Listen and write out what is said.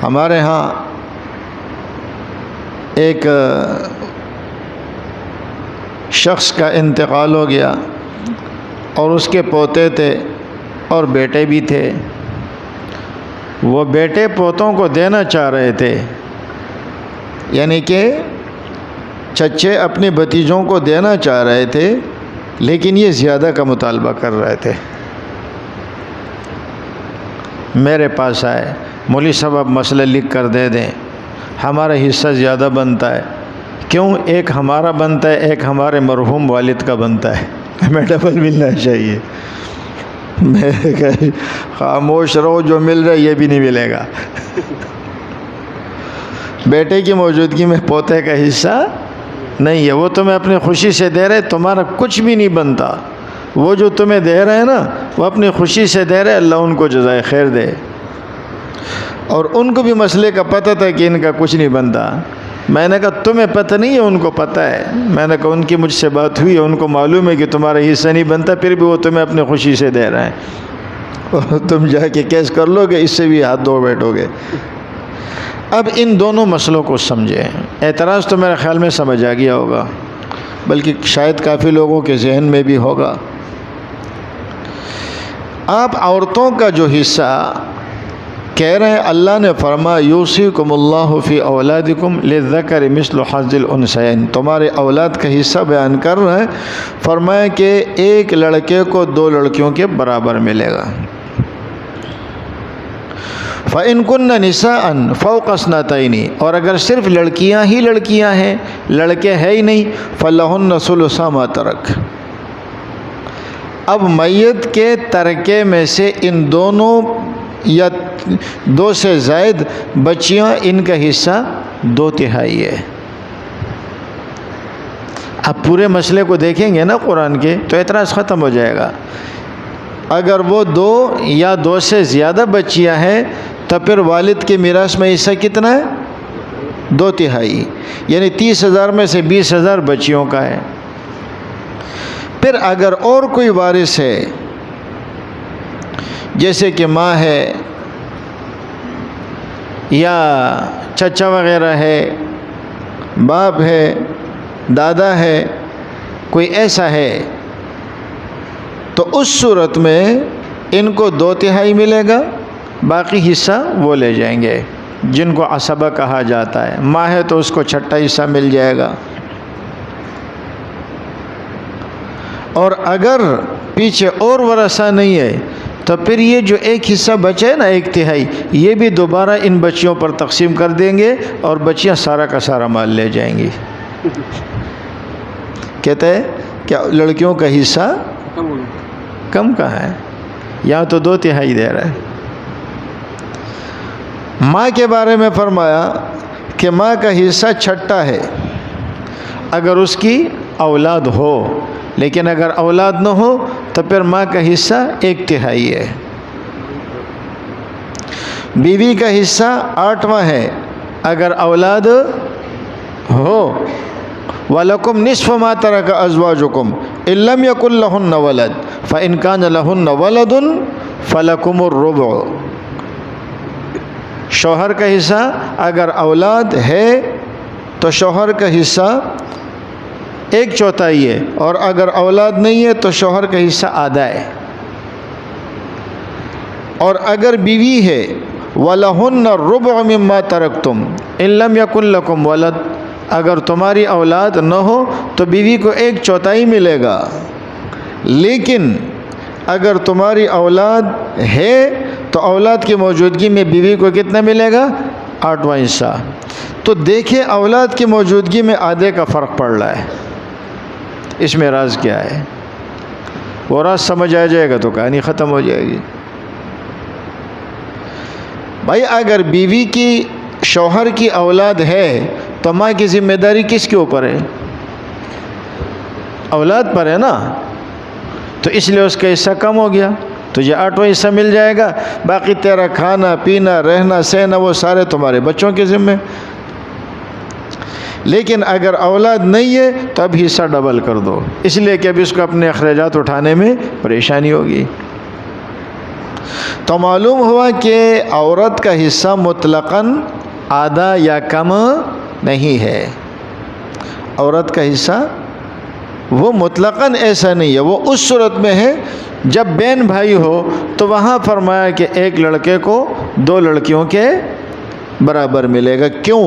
ہمارے ہاں ایک شخص کا انتقال ہو گیا اور اس کے پوتے تھے اور بیٹے بھی تھے. وہ بیٹے پوتوں کو دینا چاہ رہے تھے، یعنی کہ چچے اپنے بھتیجوں کو دینا چاہ رہے تھے، لیکن یہ زیادہ کا مطالبہ کر رہے تھے. میرے پاس آئے، مولوی صاحب آپ مسئلہ لکھ کر دے دیں، ہمارا حصہ زیادہ بنتا ہے. کیوں؟ ایک ہمارا بنتا ہے، ایک ہمارے مرحوم والد کا بنتا ہے، ہمیں ڈبل ملنا چاہیے. میں خاموش رہو، جو مل رہا ہے یہ بھی نہیں ملے گا. بیٹے کی موجودگی میں پوتے کا حصہ نہیں ہے، وہ تمہیں اپنی خوشی سے دے رہے، تمہارا کچھ بھی نہیں بنتا. وہ جو تمہیں دے رہے ہیں نا، وہ اپنی خوشی سے دے رہے، اللہ ان کو جزائے خیر دے. اور ان کو بھی مسئلے کا پتہ تھا کہ ان کا کچھ نہیں بنتا. میں نے کہا تمہیں پتہ نہیں ہے، ان کو پتہ ہے. میں نے کہا ان کی مجھ سے بات ہوئی ہے، ان کو معلوم ہے کہ تمہارا حصہ نہیں بنتا، پھر بھی وہ تمہیں اپنی خوشی سے دے رہے ہیں. اور تم جا کے کیس کر لو گے، اس سے بھی ہاتھ دھو بیٹھو گے. اب ان دونوں مسئلوں کو سمجھیں. اعتراض تو میرے خیال میں سمجھ آ گیا ہوگا، بلکہ شاید کافی لوگوں کے ذہن میں بھی ہوگا. آپ عورتوں کا جو حصہ کہہ رہے ہیں، اللہ نے فرمایا یوصیکم اللہ فی اولادکم للذکر مثل حظ الانثیین، تمہارے اولاد کا حصہ بیان کر رہے ہیں. فرمایا کہ ایک لڑکے کو 2 لڑکیوں کے برابر ملے گا. فَإِن كُنَّ نِسَاءً فَوْقَ اثْنَتَيْنِ، اور اگر صرف لڑکیاں ہی لڑکیاں ہیں، لڑکے ہے ہی نہیں، فَلَهُنَّ ثُلُثَا مَا تَرَكَ. اب میت کے ترکے میں سے ان دونوں یا 2 سے زائد بچیاں، ان کا حصہ 2/3 ہے. اب پورے مسئلے کو دیکھیں گے نا قرآن کے، تو اعتراض ختم ہو جائے گا. اگر وہ 2 یا 2 سے زیادہ بچیاں ہیں تو پھر والد کے میراث میں حصہ کتنا ہے؟ 2/3، یعنی 30,000 میں سے 20,000 بچیوں کا ہے. پھر اگر اور کوئی وارث ہے، جیسے کہ ماں ہے یا چچا وغیرہ ہے، باپ ہے، دادا ہے، کوئی ایسا ہے، تو اس صورت میں ان کو 2/3 ملے گا، باقی حصہ وہ لے جائیں گے، جن کو عصبہ کہا جاتا ہے. ماں ہے تو اس کو 1/6 حصہ مل جائے گا. اور اگر پیچھے اور ورثہ نہیں ہے تو پھر یہ جو ایک حصہ بچے نا 1/3، یہ بھی دوبارہ ان بچیوں پر تقسیم کر دیں گے اور بچیاں سارا کا سارا مال لے جائیں گی. کہتے ہیں کیا لڑکیوں کا حصہ کم کہاں ہے؟ یہاں تو 2/3 دے رہا ہے. ماں کے بارے میں فرمایا کہ ماں کا حصہ 1/6 ہے اگر اس کی اولاد ہو، لیکن اگر اولاد نہ ہو تو پھر ماں کا حصہ 1/3 ہے. بیوی کا حصہ 8واں ہے اگر اولاد ہو. وَلَكُمْ نِصْفُ مَا تَرَكَ أَزْوَاجُكُمْ إِن لَّمْ يَكُن لَّهُنَّ وَلَدٌ فَإِن كَانَ لَهُنَّ وَلَدٌ فَلَكُمُ الرُّبُعُ. شوہر کا حصہ اگر اولاد ہے تو شوہر کا حصہ 1/4 ہے، اور اگر اولاد نہیں ہے تو شوہر کا حصہ آدھا ہے. اور اگر بیوی ہے وَلَهُنَّ الرُّبُعُ مِمَّا تَرَكْتُمْ إِن لَّمْ يَكُن لَّكُمْ وَلَدٌ، اگر تمہاری اولاد نہ ہو تو بیوی کو 1/4 ملے گا. لیکن اگر تمہاری اولاد ہے تو اولاد کی موجودگی میں بیوی کو کتنا ملے گا؟ 8واں حصہ. تو دیکھیں اولاد کی موجودگی میں آدھے کا فرق پڑ رہا ہے. اس میں راز کیا ہے؟ وہ راز سمجھ آ جائے گا تو کہانی ختم ہو جائے گی. بھائی اگر بیوی کی شوہر کی اولاد ہے تو ماں کی ذمہ داری کس کے اوپر ہے؟ اولاد پر ہے نا. تو اس لیے اس کا حصہ کم ہو گیا، تجھے 8واں حصہ مل جائے گا. باقی تیرا کھانا پینا رہنا سہنا وہ سارے تمہارے بچوں کے ذمہ. لیکن اگر اولاد نہیں ہے تو اب حصہ ڈبل کر دو، اس لیے کہ اب اس کو اپنے اخراجات اٹھانے میں پریشانی ہوگی. تو معلوم ہوا کہ عورت کا حصہ مطلقاً آدھا یا کم نہیں ہے. عورت کا حصہ وہ مطلقاً ایسا نہیں ہے. وہ اس صورت میں ہے جب بہن بھائی ہو تو وہاں فرمایا کہ ایک لڑکے کو 2 لڑکیوں کے برابر ملے گا. کیوں؟